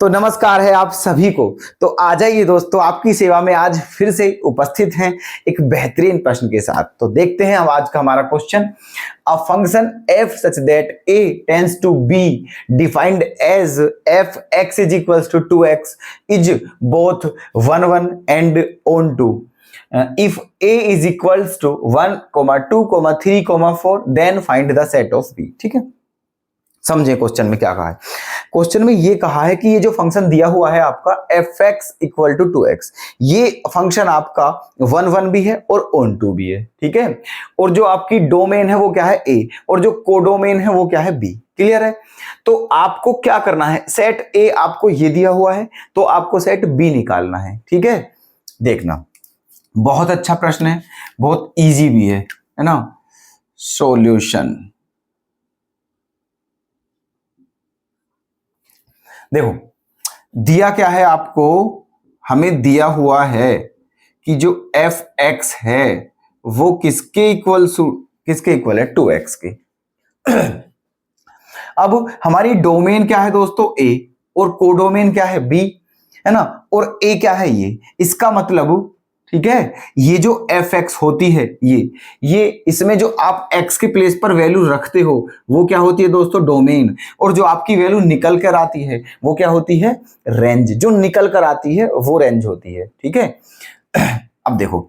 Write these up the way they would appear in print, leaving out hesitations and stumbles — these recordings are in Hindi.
तो नमस्कार है आप सभी को। तो आ जाइए दोस्तों, आपकी सेवा में आज फिर से उपस्थित हैं एक बेहतरीन प्रश्न के साथ। तो देखते हैं अब आज का हमारा question. A function f such that a tends to b defined as f(x) is equals to 2x is both 1 1 and on 2 if a is equals to 1 2 3 4 then find the set of b। ठीक है, समझे क्वेश्चन में क्या कहा है। क्वेश्चन में ये कहा है कि ये जो फंक्शन दिया हुआ है आपका f(x) इक्वल टू 2x, ये फंक्शन आपका 1 1 भी है और on 2 भी है। ठीक है, और जो आपकी डोमेन है वो क्या है a, और जो कोडोमेन है वो क्या है b। क्लियर है। तो आपको क्या करना है, सेट a आपको ये दिया हुआ है तो आपको सेट b निकालना है। ठीक है, देखना बहुत अच्छा प्रश्न है, बहुत इजी भी है ना। सॉल्यूशन देखो, दिया क्या है आपको, हमें दिया हुआ है कि जो f(x) है वो किसके इक्वल है, 2x के। अब हमारी डोमेन क्या है दोस्तों, a, और कोडोमेन क्या है, b, है ना। और a क्या है, ये, इसका मतलब ठीक है, ये जो f(x) होती है ये इसमें जो आप x के प्लेस पर वैल्यू रखते हो वो क्या होती है दोस्तों, डोमेन। और जो आपकी वैल्यू निकल कर आती है वो क्या होती है, रेंज। जो निकल कर आती है वो रेंज होती है। ठीक है, अब देखो,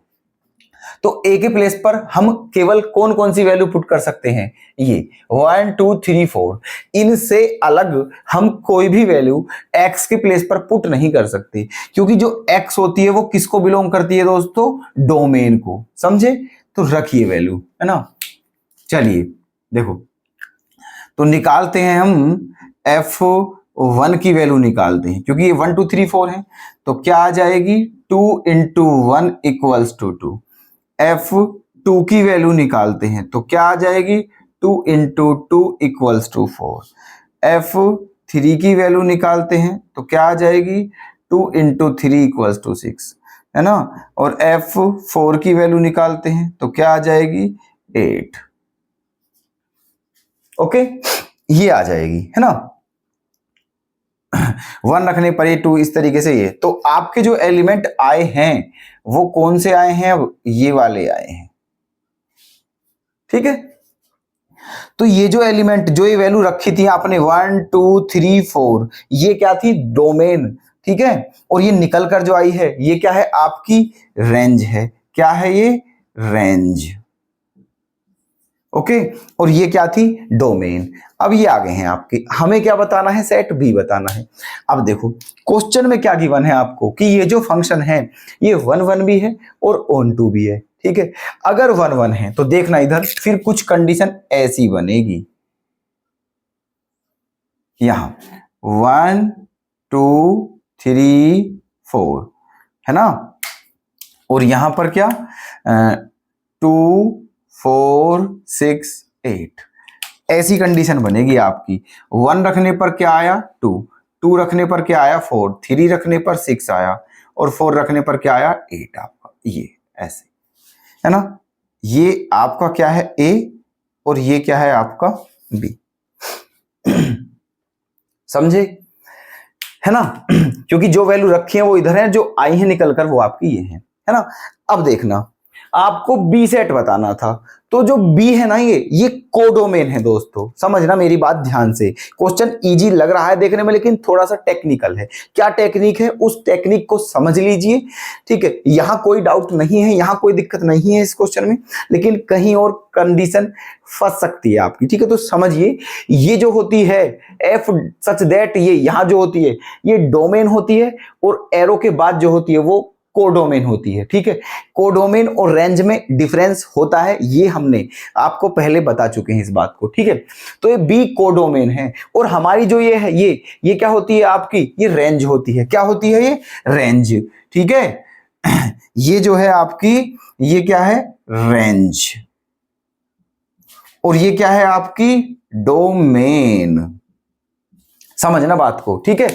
तो a के प्लेस पर हम केवल कौन कौन सी वैल्यू पुट कर सकते हैं, ये 1 2 3 4। इनसे अलग हम कोई भी वैल्यू x के प्लेस पर पुट नहीं कर सकते, क्योंकि जो x होती है वो किसको बिलोंग करती है दोस्तों, डोमेन को। समझे, तो रखिए वैल्यू, है ना। चलिए देखो, तो निकालते हैं हम f(1) की वैल्यू निकालते हैं, क्योंकि ये 1 2 3 4 है। तो क्या आ जाएगी, 2 × 1 = 2। f(2) की वैल्यू निकालते हैं तो क्या आ जाएगी, 2 × 2 = 4। f(3) की वैल्यू निकालते हैं तो क्या आ जाएगी, 2 × 3 = 6, है ना। और f(4) की वैल्यू निकालते हैं तो क्या आ जाएगी, 8। ओके, ये आ जाएगी, है ना। 1 रखने पर ये 2, इस तरीके से ये। तो आपके जो एलिमेंट आए हैं वो कौन से आए हैं, ये वाले आए हैं। ठीक है, तो ये जो एलिमेंट, जो ये वैल्यू रखी थी आपने 1 2 3 4, ये क्या थी, डोमेन। ठीक है, और ये निकल कर जो आई है ये क्या है, आपकी रेंज है। क्या है ये, रेंज। ओके, और ये क्या थी, डोमेन। अब ये आ गए हैं आपके, हमें क्या बताना है, सेट बी बताना है। अब देखो क्वेश्चन में क्या गिवन है आपको कि ये जो फंक्शन है ये 1 1 भी है और on 2 भी है। ठीक है, अगर 1 1 है तो देखना इधर, फिर कुछ कंडीशन ऐसी बनेगी, यहां 1 2 3 4, है ना। और यहां पर क्या, 2 4 6 8, ऐसी कंडीशन बनेगी आपकी। 1 रखने पर क्या आया, 2, 2 रखने पर क्या आया, 4, 3 रखने पर 6 आया, और 4 रखने पर क्या आया, 8 आपका। ये ऐसे, है ना। ये आपका क्या है, A, और ये क्या है आपका B। समझे, है ना। क्योंकि जो वैल्यू रखी है वो इधर है, जो आई है निकल कर वो आपकी ये है ना। अब देखना, आपको बी सेट बताना था, तो जो बी है ना, ये कोडोमेन है दोस्तों। समझना मेरी बात ध्यान से, क्वेश्चन इजी लग रहा है देखने में लेकिन थोड़ा सा टेक्निकल है। क्या टेक्निक है, उस टेक्निक को समझ लीजिए। ठीक है, यहां कोई डाउट नहीं है, यहां कोई दिक्कत नहीं है इस क्वेश्चन में, लेकिन कहीं और कंडीशन फंस सकती है आपकी। ठीक है, तो समझिए, ये जो होती है एफ सच दैट, ये यहां जो होती है ये डोमेन होती है, और एरो के बाद जो होती है वो कोडोमेन होती है। ठीक है, कोडोमेन और रेंज में डिफरेंस होता है, ये हमने आपको पहले बता चुके हैं इस बात को। ठीक है, तो ये बी कोडोमेन है, और हमारी जो ये है ये क्या होती है आपकी, ये रेंज होती है। क्या होती है, ये रेंज। ठीक है, ये जो है आपकी, ये क्या है, रेंज, और ये क्या है आपकी, डोमेन। समझना बात को। ठीक है,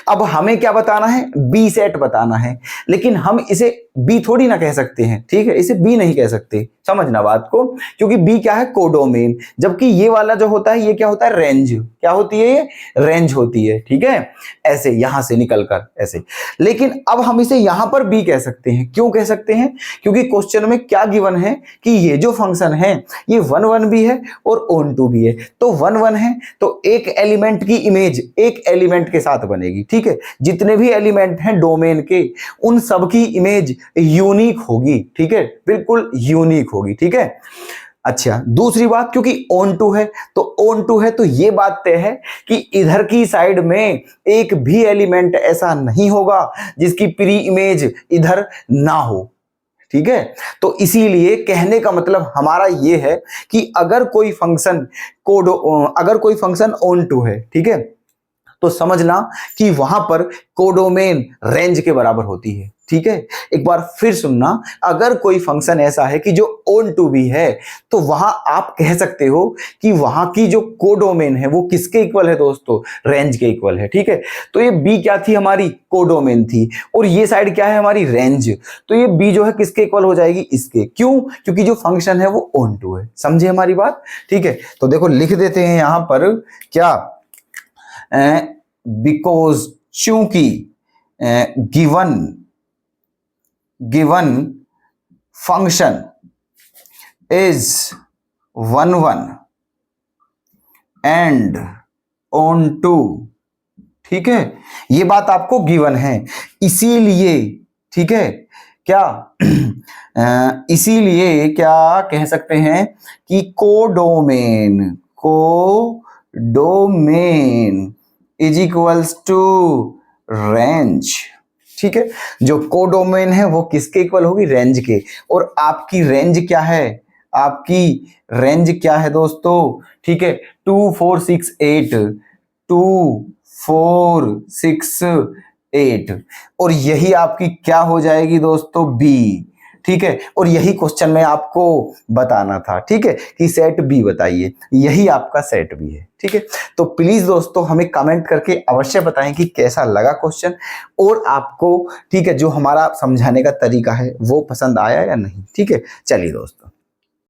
अब हमें क्या बताना है, बी सेट बताना है। लेकिन हम इसे बी थोड़ी ना कह सकते हैं, ठीक है, इसे बी नहीं कह सकते, समझना बात को, क्योंकि बी क्या है, कोडोमेन, जबकि ये वाला जो होता है ये क्या होता है, रेंज, क्या होती है ये, रेंज होती है, ठीक है, ऐसे यहां से निकलकर ऐसे। लेकिन अब हम इसे यहां पर बी कह सकते हैं, क्यों कह सकते हैं, क्योंकि क्वेश्चन में क्या गिवन है कि ये जो फंक्शन है ये 1 1 भी है और ऑन टू भी है, तो 1 1 है तो एक एलिमेंट की इमेज एक एलिमेंट के साथ बनेगी, ठीक है, जितने भी एलिमेंट हैं डोमेन के उन सब की इमेज यूनिक होगी, ठीक है, बिल्कुल यूनिक होगी, ठीक है। अच्छा, दूसरी बात, क्योंकि ऑन टू है तो ये बात तय है कि इधर की साइड में एक भी एलिमेंट ऐसा नहीं होगा जिसकी प्री इमेज इधर ना हो, ठीक है। तो इसीलिए कहने का मतलब हमारा ये है कि अगर कोई फंक्शन ऑन टू है, ठीक है, तो समझना कि वहां पर कोडोमेन रेंज के बराबर होती है, ठीक है। एक बार फिर सुनना, अगर कोई फंक्शन ऐसा है कि जो ऑन टू भी है तो वहां आप कह सकते हो कि वहां की जो कोडोमेन है वो किसके इक्वल है दोस्तों, रेंज के इक्वल है, ठीक है। तो ये बी क्या थी हमारी, कोडोमेन थी, और ये साइड क्या है हमारी, रेंज, तो ये बी जो है किसके इक्वल हो जाएगी, इसके, क्यों, क्योंकि जो फंक्शन है वो ऑन टू है, समझे हमारी बात, ठीक है। तो देखो लिख देते हैं यहां पर क्या, बिकॉज, चूंकि given function is 1 1 and onto, ठीक है, ये बात आपको गिवन है, इसीलिए, ठीक है, क्या इसीलिए क्या कह सकते हैं कि codomain is equals to range, ठीक है। जो कोडोमेन है वो किसके इक्वल होगी, रेंज के, और आपकी रेंज क्या है, आपकी रेंज क्या है दोस्तों, ठीक है, 2 4 6 8, 2 4 6 8, और यही आपकी क्या हो जाएगी दोस्तों, बी, ठीक है। और यही क्वेश्चन में आपको बताना था, ठीक है, कि सेट बी बताइए, यही आपका सेट बी है, ठीक है। तो प्लीज दोस्तों हमें कमेंट करके अवश्य बताएं कि कैसा लगा क्वेश्चन, और आपको, ठीक है, जो हमारा समझाने का तरीका है वो पसंद आया या नहीं, ठीक है। चलिए दोस्तों।